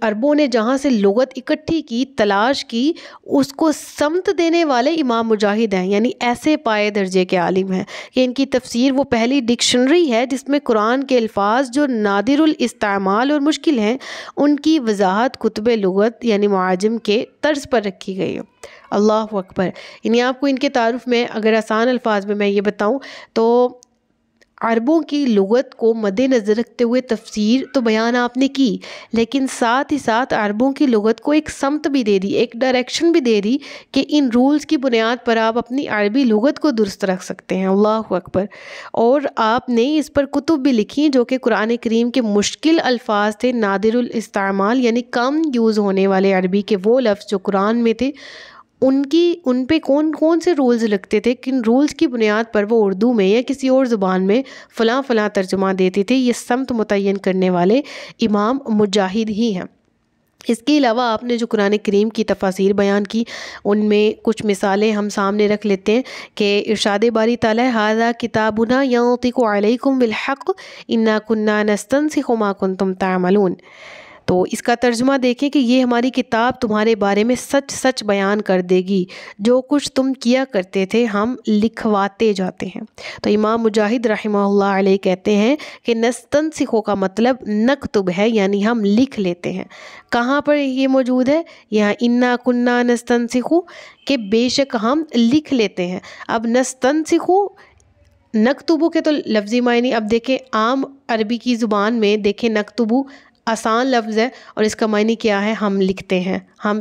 عربوں نے جہاں سے لغت اکٹھی کی، تلاش کی، اس کو سمت دینے والے امام مجاہد ہیں، یعنی ایسے پائے درجے کے عالم ہیں کہ ان کی تفسیر وہ پہلی ڈکشنری ہے جس میں قرآن کے الفاظ جو نادر الاستعمال اور مشکل ہیں ان کی وضاحت کتب لغت یعنی معاجم کے طرز پر رکھی گئی ہے۔ اللہ اکبر۔ یعنی آپ کو ان کے تعارف میں اگر آسان الفاظ میں یہ بتاؤں تو عربوں کی لغت کو مد نظر رکھتے ہوئے تفسیر تو بیان آپ نے کی، لیکن ساتھ ہی ساتھ عربوں کی لغت کو ایک سمت بھی دے دی، ایک ڈائریکشن بھی دے دی کہ ان رولز کی بنیاد پر آپ اپنی عربی لغت کو درست رکھ سکتے ہیں۔ اللہ اکبر۔ اور آپ نے اس پر کتب بھی لکھی جو کہ قرآن کریم کے مشکل الفاظ تھے، نادر الاستعمال یعنی کم یوز ہونے والے عربی کے وہ لفظ جو قرآن میں تھے، ان پہ کون سے رولز لگتے تھے، کن رولز کی بنیاد پر وہ اردو میں یا کسی اور زبان میں فلاں فلاں ترجمہ دیتے تھے، یہ سمت متعین کرنے والے امام مجاہد ہی ہیں۔ اس کے علاوہ آپ نے جو قرآن کریم کی تفاسیر بیان کی ان میں کچھ مثالیں ہم سامنے رکھ لیتے ہیں کہ ارشاد باری تعالیٰ ھذا کتابنا ینطق علیکم بالحق انا کنا نستنسخ ما کنتم تعملون، تو اس کا ترجمہ دیکھیں کہ یہ ہماری کتاب تمہارے بارے میں سچ سچ بیان کر دے گی، جو کچھ تم کیا کرتے تھے ہم لکھواتے جاتے ہیں۔ تو امام مجاہد رحمہ اللہ علیہ کہتے ہیں کہ نستنسخو کا مطلب نکتب ہے، یعنی ہم لکھ لیتے ہیں۔ کہاں پر یہ موجود ہے؟ یہاں انا کنا نستنسخو، کہ بے شک ہم لکھ لیتے ہیں۔ اب نستنسخو نکتبو کے تو لفظی معنی، اب دیکھیں عام عربی کی زبان میں دیکھیں نکتبو آسان لفظ ہے اور اس کا معنی کیا ہے؟ ہم لکھتے ہیں، ہم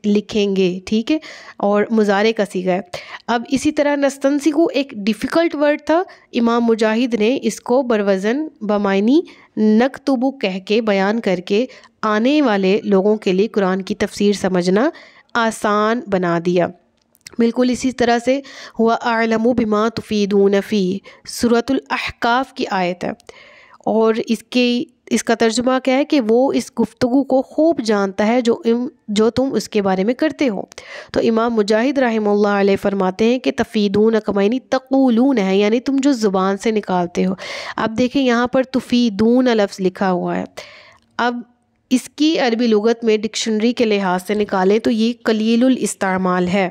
لکھیں گے، ٹھیک ہے، اور مضارع کا صیغہ ہے۔ اب اسی طرح نستنسخو ایک ڈیفیکلٹ ورڈ تھا، امام مجاہد نے اس کو بروزن بمعنی نکتبو کہہ کے بیان کر کے آنے والے لوگوں کے لیے قرآن کی تفسیر سمجھنا آسان بنا دیا۔ بالکل اسی طرح سے ہوا اعلم بما تفیدون فی، سورۃ الاحقاف کی آیت ہے، اور اس کا ترجمہ کیا ہے کہ وہ اس گفتگو کو خوب جانتا ہے جو تم اس کے بارے میں کرتے ہو۔ تو امام مجاہد رحمہ اللہ علیہ فرماتے ہیں کہ تفیدون کا معنی تقولون ہے، یعنی تم جو زبان سے نکالتے ہو۔ اب دیکھیں یہاں پر تفیدون لفظ لکھا ہوا ہے، اب اس کی عربی لغت میں ڈکشنری کے لحاظ سے نکالیں تو یہ قلیل الاستعمال ہے۔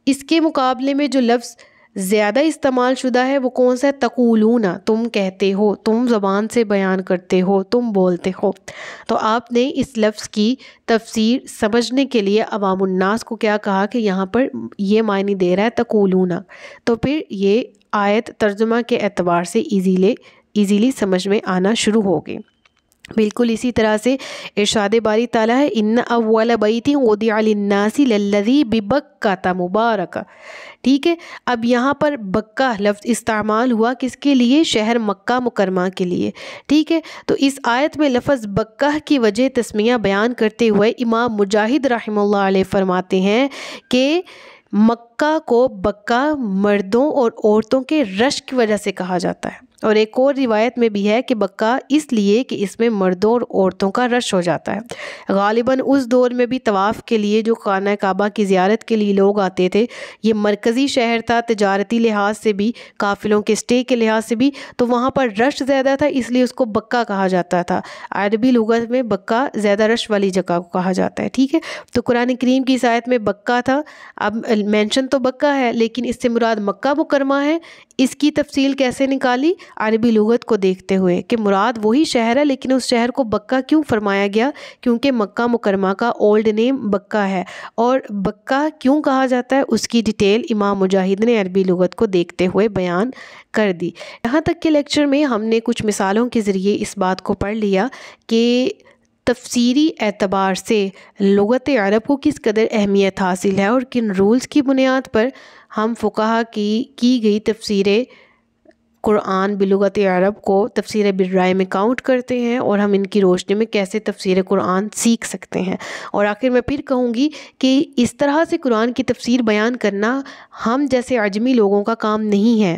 اس کے مقابلے میں جو لفظ زیادہ استعمال شدہ ہے وہ کون سا ہے؟ تقولون، تم کہتے ہو، تم زبان سے بیان کرتے ہو، تم بولتے ہو۔ تو آپ نے اس لفظ کی تفسیر سمجھنے کے لیے عوام الناس کو کیا کہا کہ یہاں پر یہ معنی دے رہا ہے تقولون، تو پھر یہ آیت ترجمہ کے اعتبار سے ایزیلی سمجھ میں آنا شروع ہو گئی۔ بالکل اسی طرح سے ارشاد باری تعالیٰ ہے ان اول بیت وضع للناس للذی ببکۃ مبارک، ٹھیک ہے۔ اب یہاں پر بکہ لفظ استعمال ہوا کس کے لیے؟ شہر مکہ مکرمہ کے لیے، ٹھیک ہے۔ تو اس آیت میں لفظ بکہ کی وجہ تسمیہ بیان کرتے ہوئے امام مجاہد رحمہ اللہ علیہ فرماتے ہیں کہ مکہ کو بکہ مردوں اور عورتوں کے رش کی وجہ سے کہا جاتا ہے، اور ایک اور روایت میں بھی ہے کہ بکہ اس لیے کہ اس میں مردوں اور عورتوں کا رش ہو جاتا ہے۔ غالباً اس دور میں بھی طواف کے لیے جو خانہ کعبہ کی زیارت کے لیے لوگ آتے تھے، یہ مرکزی شہر تھا، تجارتی لحاظ سے بھی، قافلوں کے سٹے کے لحاظ سے بھی، تو وہاں پر رش زیادہ تھا، اس لیے اس کو بکہ کہا جاتا تھا۔ عربی لغت میں بکہ زیادہ رش والی جگہ کو کہا جاتا ہے، ٹھیک ہے۔ تو قرآن کریم کی اس آیت میں بکہ تھا، اب مینشن تو بکہ ہے لیکن اس سے مراد مکہ مکرمہ ہے۔ اس کی تفصیل کیسے نکالی؟ عربی لغت کو دیکھتے ہوئے کہ مراد وہی شہر ہے، لیکن اس شہر کو بکہ کیوں فرمایا گیا؟ کیونکہ مکہ مکرمہ کا اولڈ نیم بکہ ہے، اور بکہ کیوں کہا جاتا ہے اس کی ڈیٹیل امام مجاہد نے عربی لغت کو دیکھتے ہوئے بیان کر دی۔ یہاں تک کہ لیکچر میں ہم نے کچھ مثالوں کے ذریعے اس بات کو پڑھ لیا کہ تفسیری اعتبار سے لغت عرب کو کس قدر اہمیت حاصل ہے اور کن رولز کی بنیاد پر ہم فقہا کی گئی تفسیر قرآن بلغت عرب کو تفسیر بالرائے میں کاؤنٹ کرتے ہیں، اور ہم ان کی روشنی میں کیسے تفسیر قرآن سیکھ سکتے ہیں۔ اور آخر میں پھر کہوں گی کہ اس طرح سے قرآن کی تفسیر بیان کرنا ہم جیسے عجمی لوگوں کا کام نہیں ہے۔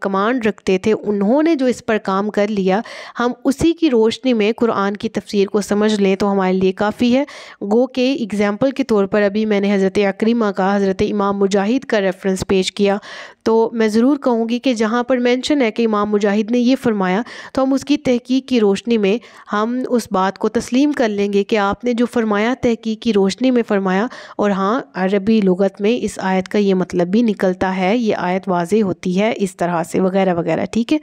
کمانڈ رکھتے تھے، انہوں نے جو اس پر کام کر لیا، ہم اسی کی روشنی میں قرآن کی تفسیر کو سمجھ لیں تو ہمارے لیے کافی ہے۔ گو کہ اگزامپل کے طور پر ابھی میں نے حضرت عکرمہ کا، حضرت امام مجاہد کا ریفرنس پیش کیا، تو میں ضرور کہوں گی کہ جہاں پر مینشن ہے کہ امام مجاہد نے یہ فرمایا، تو ہم اس کی تحقیق کی روشنی میں ہم اس بات کو تسلیم کر لیں گے کہ آپ نے جو فرمایا تحقیق کی روشنی میں فرمایا، اور ہاں عربی لغت میں اس آیت کا یہ مطلب بھی نکلتا ہے، یہ آیت واضح ہوتی ہے اس طرح سے وغیرہ وغیرہ، ٹھیک ہے۔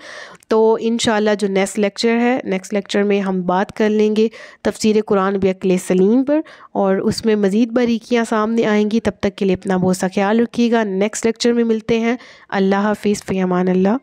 تو انشاءاللہ جو نیکسٹ لیکچر ہے، نیکسٹ لیکچر میں ہم بات کر لیں گے تفسیر قرآن بعقل سلیم پر، اور اس میں مزید باریکیاں سامنے آئیں گی۔ تب تک کے لیے اپنا بہت سا خیال رکھیے گا، نیکسٹ لیکچر میں ملتے ہیں۔ اللہ حافظ، فی امان اللہ۔